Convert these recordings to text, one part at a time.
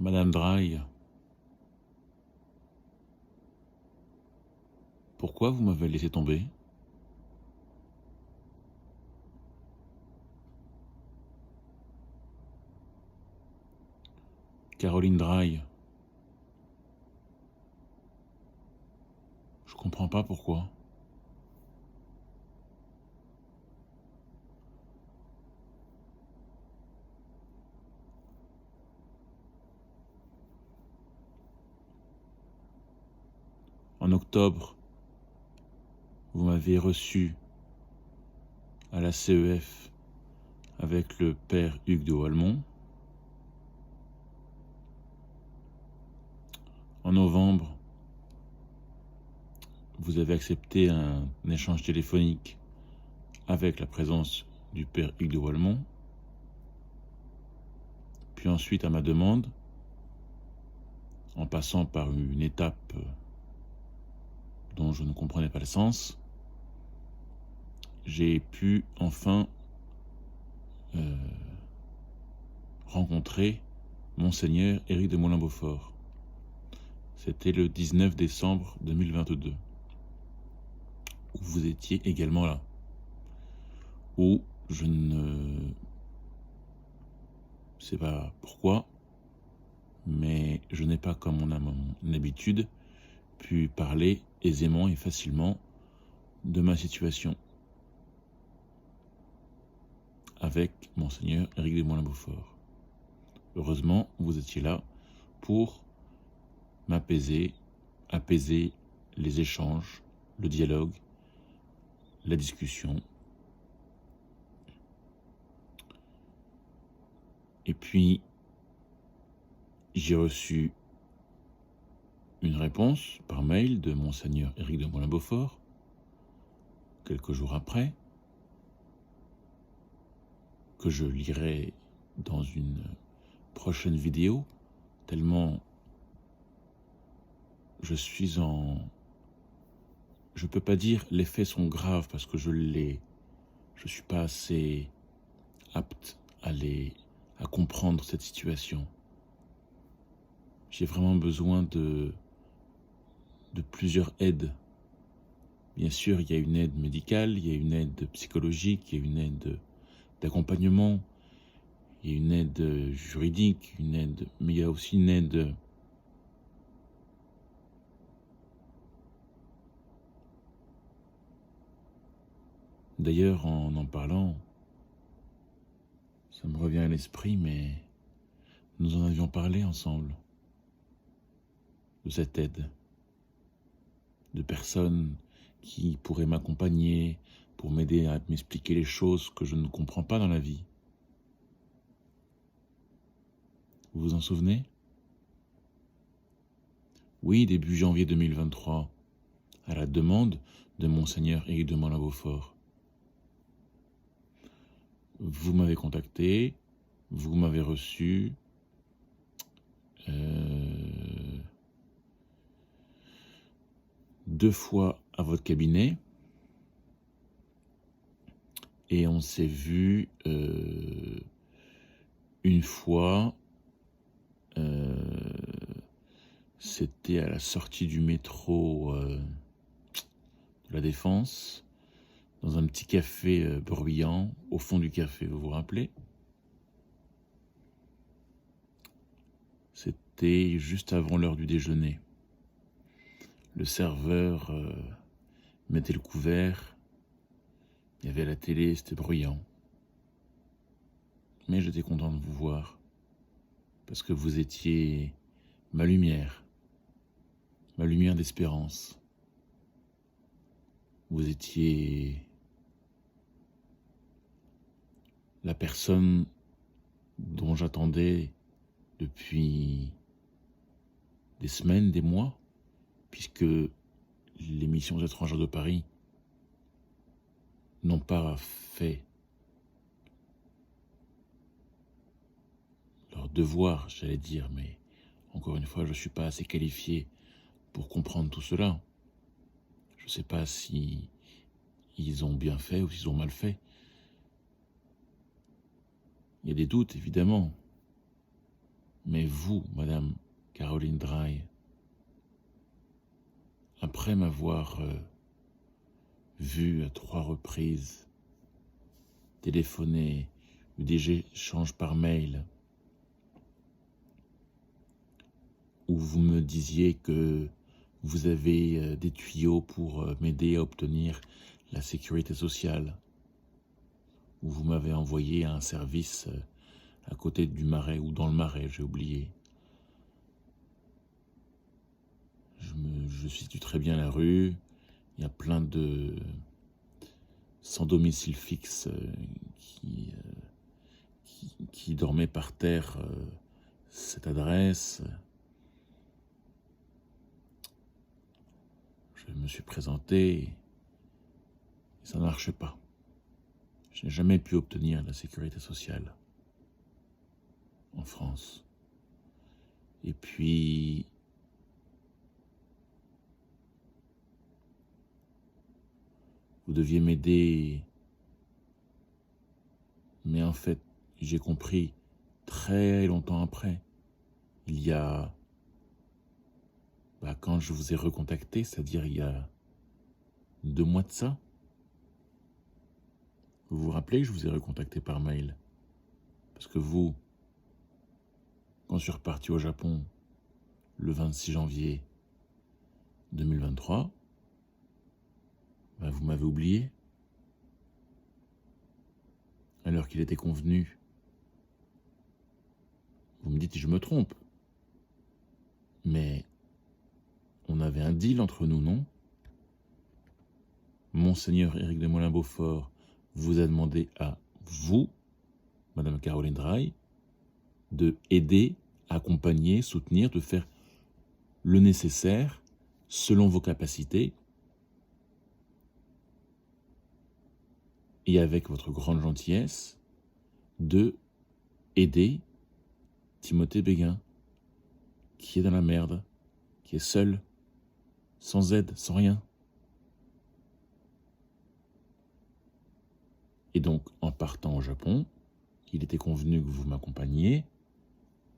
Madame Dry, pourquoi vous m'avez laissé tomber? Caroline Dry, je comprends pas pourquoi. En octobre, vous m'avez reçu à la CEF avec le père Hugues de Walmont. En novembre, vous avez accepté un échange téléphonique avec la présence du père Hugues de Walmont. Puis ensuite, à ma demande, en passant par une étape dont je ne comprenais pas le sens, j'ai pu enfin rencontrer Monseigneur Éric de Moulin-Beaufort. C'était le 19 décembre 2022, où vous étiez également là, où je ne sais pas pourquoi, mais je n'ai pas, comme on a mon habitude, pu parler aisément et facilement de ma situation avec Monseigneur Éric de Moulin-Beaufort. Heureusement, vous étiez là pour m'apaiser, apaiser les échanges, le dialogue, la discussion. Et puis, j'ai reçu une réponse par mail de Monseigneur Éric de Moulin-Beaufort, quelques jours après, que je lirai dans une prochaine vidéo, tellement je suis en... Je peux pas dire les faits sont graves parce que je suis pas assez apte à comprendre cette situation. J'ai vraiment besoin de plusieurs aides. Bien sûr, il y a une aide médicale, il y a une aide psychologique, il y a une aide d'accompagnement, il y a une aide juridique, mais il y a aussi une aide d'ailleurs, en parlant, ça me revient à l'esprit, mais nous en avions parlé ensemble, de cette aide, de personnes qui pourraient m'accompagner pour m'aider à m'expliquer les choses que je ne comprends pas dans la vie. Vous vous en souvenez? Oui, début janvier 2023, à la demande de Monseigneur Éric de Moulin-Beaufort. Vous m'avez contacté, vous m'avez reçu, 2 fois à votre cabinet, et on s'est vu une fois, c'était à la sortie du métro de la Défense, dans un petit café bruyant, au fond du café, vous vous rappelez? C'était juste avant l'heure du déjeuner. Le serveur mettait le couvert, il y avait la télé, c'était bruyant. Mais j'étais content de vous voir, parce que vous étiez ma lumière d'espérance. Vous étiez la personne dont j'attendais depuis des semaines, des mois, puisque les missions étrangères de Paris n'ont pas fait leur devoir, j'allais dire, mais encore une fois, je ne suis pas assez qualifié pour comprendre tout cela. Je ne sais pas si ils ont bien fait ou s'ils ont mal fait. Il y a des doutes, évidemment. Mais vous, Madame Caroline Dry, après m'avoir vu à 3 reprises, téléphoné, eu des échanges par mail, où vous me disiez que vous avez des tuyaux pour m'aider à obtenir la sécurité sociale, où vous m'avez envoyé à un service à côté du Marais, ou dans le Marais, j'ai oublié. Je situe très bien la rue, il y a plein de sans domicile fixe qui dormaient par terre cette adresse. Je me suis présenté, et ça ne marchait pas. Je n'ai jamais pu obtenir la sécurité sociale en France. Et puis, vous deviez m'aider, mais en fait, j'ai compris très longtemps après, il y a, quand je vous ai recontacté, c'est-à-dire il y a 2 mois de ça, vous vous rappelez que je vous ai recontacté par mail? Parce que vous, quand je suis reparti au Japon le 26 janvier 2023, vous m'avez oublié, alors qu'il était convenu. Vous me dites si je me trompe, mais on avait un deal entre nous, non? Monseigneur Éric de Molin-Beaufort vous a demandé à vous, Madame Caroline Dry, de aider, accompagner, soutenir, de faire le nécessaire selon vos capacités et avec votre grande gentillesse de aider Timothée Béguin, qui est dans la merde, qui est seul, sans aide, sans rien. Et donc, en partant au Japon, il était convenu que vous m'accompagniez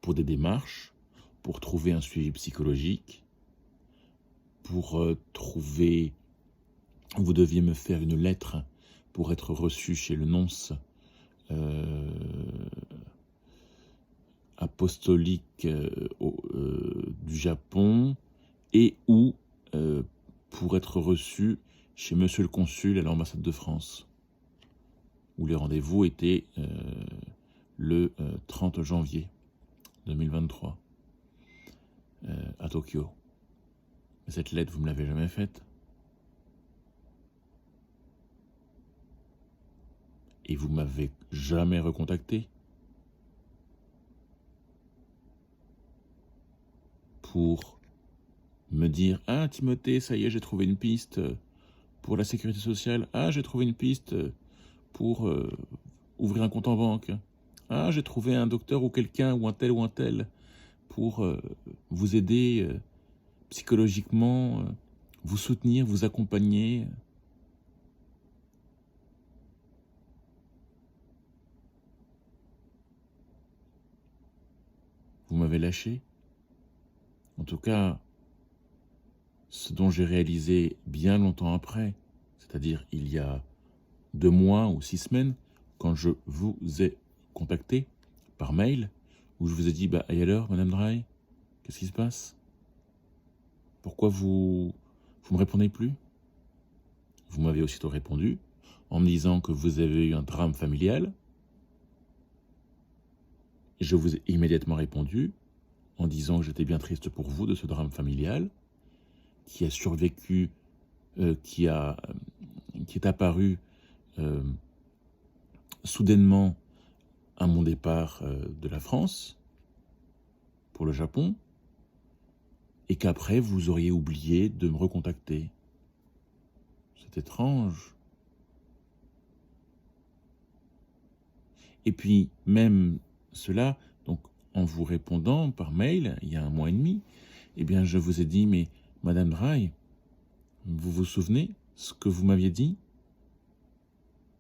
pour des démarches, pour trouver un suivi psychologique, pour trouver... Vous deviez me faire une lettre pour être reçu chez le nonce apostolique du Japon, et ou pour être reçu chez monsieur le consul à l'ambassade de France, où les rendez-vous étaient le 30 janvier 2023 à Tokyo. Mais cette lettre, vous ne me l'avez jamais faite. Et vous m'avez jamais recontacté pour me dire « Ah, Timothée, ça y est, j'ai trouvé une piste pour la sécurité sociale. Ah, j'ai trouvé une piste pour ouvrir un compte en banque. Ah, j'ai trouvé un docteur ou quelqu'un ou un tel pour vous aider psychologiquement, vous soutenir, vous accompagner. » Vous m'avez lâché. En tout cas, ce dont j'ai réalisé bien longtemps après, c'est-à-dire il y a 2 mois ou 6 semaines, quand je vous ai contacté par mail, où je vous ai dit « Et alors, Madame Dry, qu'est-ce qui se passe? Pourquoi vous me répondez plus ?» Vous m'avez aussitôt répondu en me disant que vous avez eu un drame familial. Et je vous ai immédiatement répondu en disant que j'étais bien triste pour vous de ce drame familial qui a survécu, qui est apparu soudainement à mon départ de la France pour le Japon, et qu'après vous auriez oublié de me recontacter. C'est étrange. Et puis même cela, donc en vous répondant par mail il y a 1 mois et demi, eh bien je vous ai dit « Mais Madame Dry, vous vous souvenez ce que vous m'aviez dit?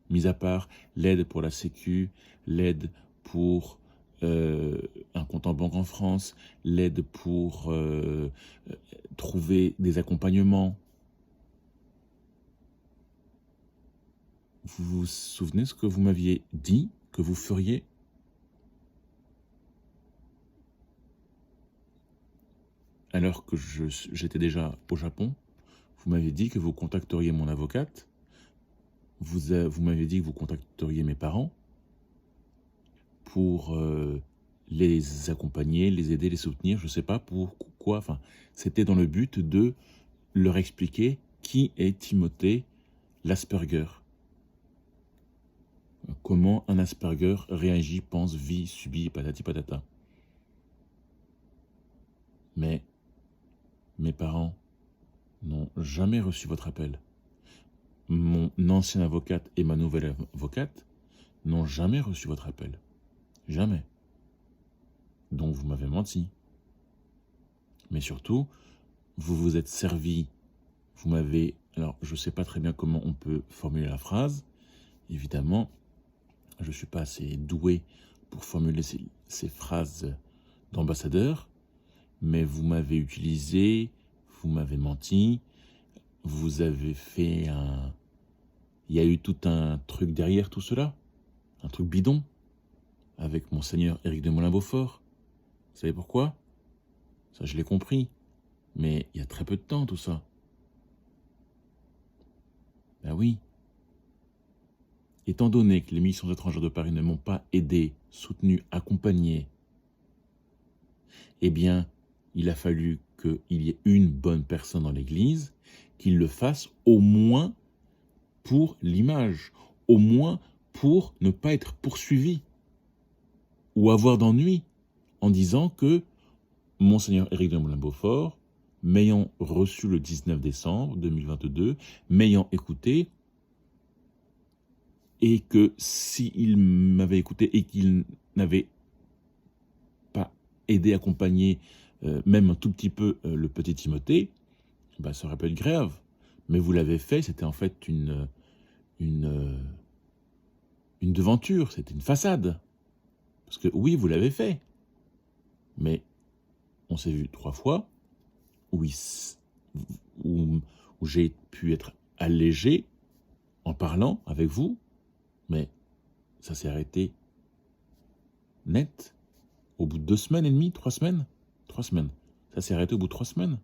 Mis à part l'aide pour la sécu, l'aide pour un compte en banque en France, l'aide pour trouver des accompagnements. Vous vous souvenez ce que vous m'aviez dit que vous feriez? Alors que j'étais déjà au Japon, vous m'avez dit que vous contacteriez mon avocate, vous m'avez dit que vous contacteriez mes parents pour les accompagner, les aider, les soutenir, je ne sais pas pourquoi. Enfin, c'était dans le but de leur expliquer qui est Timothée l'Asperger. Comment un Asperger réagit, pense, vit, subit, patati patata. Mais mes parents n'ont jamais reçu votre appel. Mon ancienne avocate et ma nouvelle avocate n'ont jamais reçu votre appel. Jamais. Donc vous m'avez menti. Mais surtout, vous vous êtes servi, vous m'avez... Alors, je ne sais pas très bien comment on peut formuler la phrase. Évidemment, je ne suis pas assez doué pour formuler ces phrases d'ambassadeur, mais vous m'avez utilisé, vous m'avez menti, vous avez fait un... Il y a eu tout un truc derrière tout cela, un truc bidon, avec monseigneur Éric de Molin-Beaufort. Vous savez pourquoi? Ça, je l'ai compris, mais il y a très peu de temps tout ça. Ben oui. Étant donné que les missions étrangères de Paris ne m'ont pas aidé, soutenu, accompagné, eh bien, il a fallu qu'il y ait une bonne personne dans l'Église qui le fasse au moins pour l'image, au moins pour ne pas être poursuivi ou avoir d'ennui en disant que monseigneur Éric de Molin-Beaufort, m'ayant reçu le 19 décembre 2022, m'ayant écouté, et que s'il m'avait écouté et qu'il n'avait pas aidé, accompagné, même un tout petit peu le petit Timothée, bah, ça aurait pu être grave. Mais vous l'avez fait, c'était en fait une devanture, c'était une façade. Parce que oui, vous l'avez fait. Mais on s'est vu 3 fois, où j'ai pu être allégé en parlant avec vous, mais ça s'est arrêté net au bout de 2 semaines et demie, 3 semaines. 3 semaines. Ça s'est arrêté au bout de 3 semaines.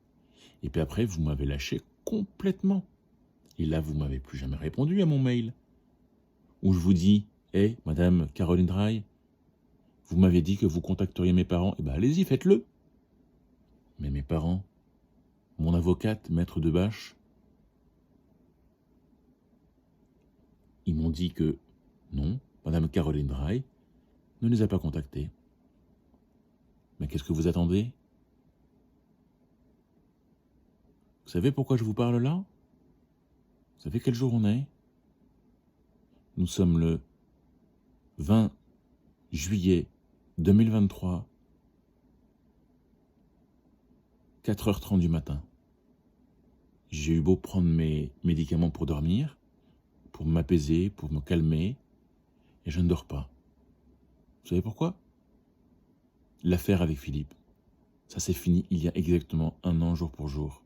Et puis après, vous m'avez lâché complètement. Et là, vous m'avez plus jamais répondu à mon mail. Où je vous dis, hé, Madame Caroline Draille, vous m'avez dit que vous contacteriez mes parents. Eh bien, allez-y, faites-le. Mais mes parents, mon avocate, maître de Bâche, ils m'ont dit que non, Madame Caroline Draille ne les a pas contactés. Mais qu'est-ce que vous attendez? Vous savez pourquoi je vous parle là? Vous savez quel jour on est? Nous sommes le 20 juillet 2023, 4h30 du matin. J'ai eu beau prendre mes médicaments pour dormir, pour m'apaiser, pour me calmer, et je ne dors pas. Vous savez pourquoi? L'affaire avec Philippe, ça s'est fini il y a exactement 1 an jour pour jour.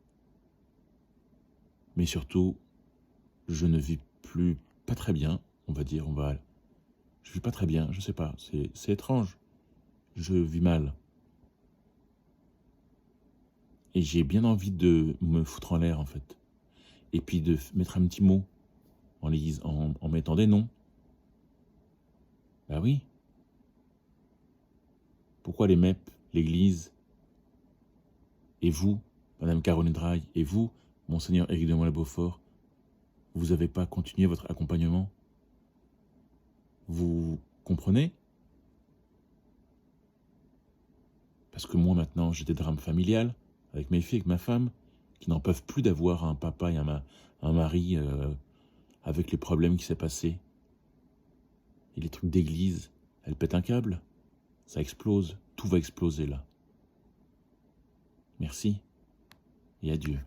Mais surtout, je ne vis plus pas très bien, on va dire, je vis pas très bien, je sais pas, c'est étrange. Je vis mal. Et j'ai bien envie de me foutre en l'air, en fait. Et puis de mettre un petit mot en mettant des noms. Bah oui. Pourquoi les MEP, l'Église, et vous, Madame Caroline Draille, et vous, Monseigneur Éric de Molin-Beaufort, vous n'avez pas continué votre accompagnement? Vous comprenez? Parce que moi, maintenant, j'ai des drames familiales, avec mes filles, avec ma femme, qui n'en peuvent plus d'avoir un papa et un mari avec les problèmes qui s'est passé. Et les trucs d'église, elles pètent un câble. Ça explose. Tout va exploser là. Merci et adieu.